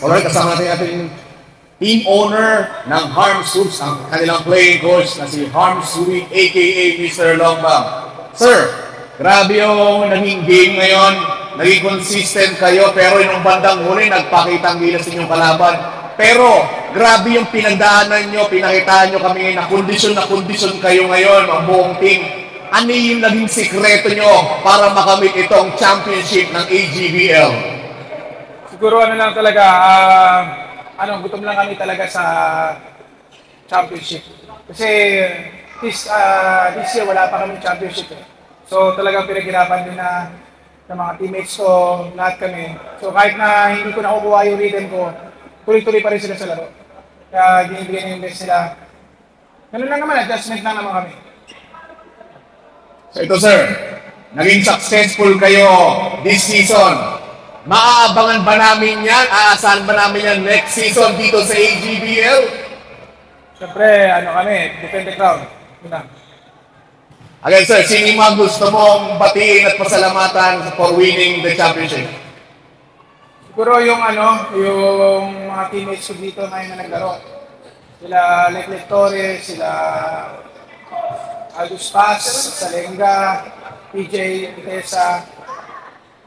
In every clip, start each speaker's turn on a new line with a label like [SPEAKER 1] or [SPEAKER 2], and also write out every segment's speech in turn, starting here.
[SPEAKER 1] Alright, kasama natin ating team owner ng Harms Hoops, ang kanilang playing coach na si Harms Sweet, aka Mr. Longbang. Sir, grabe yung naging game ngayon. Naging consistent kayo, pero yung bandang huli, nagpakita ang gilas inyong kalaban. Pero, grabe yung pinagdaanan nyo, pinakitaan nyo kami na kondisyon kayo ngayon, ang buong team. Ano yung naging sikreto nyo para makamit itong championship ng AGBL?
[SPEAKER 2] Siguro ano lang talaga, gutom lang kami talaga sa championship. Kasi this year wala pa kami championship eh. So talagang pinaghirapan din ng mga teammates ko, lahat kami. So kahit na hindi ko nakukuha yung rhythm ko, tuloy-tuloy pa rin sila sa laro. Kaya ginibigyan yung best nila. Ganun lang naman, adjustment lang naman kami.
[SPEAKER 1] So ito sir, naging successful kayo this season. Maaabangan ba namin yan? Aasahan ba namin yan next season dito sa AGBL?
[SPEAKER 2] Siyempre, kami, defend the crown.
[SPEAKER 1] Again sir, sino yung mga gusto mong batiin at pasalamatan for winning the championship?
[SPEAKER 2] Siguro yung mga teammates ko dito ngayon na naglaro. Sila Leclerc Torres, sila Aldous Paz, Salenga, PJ, Itesa,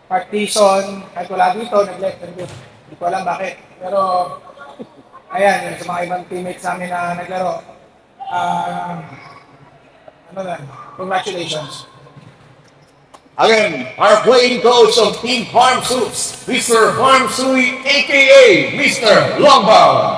[SPEAKER 2] Partison, kahit wala dito, nag-left and good. Hindi ko alam bakit. Pero, ayan, yung sa mga ibang teammates namin na naglaro. Congratulations.
[SPEAKER 1] Again, our playing coach of Team Harms Hoops, Mr. Harms Sweet, aka Mr. Longbang.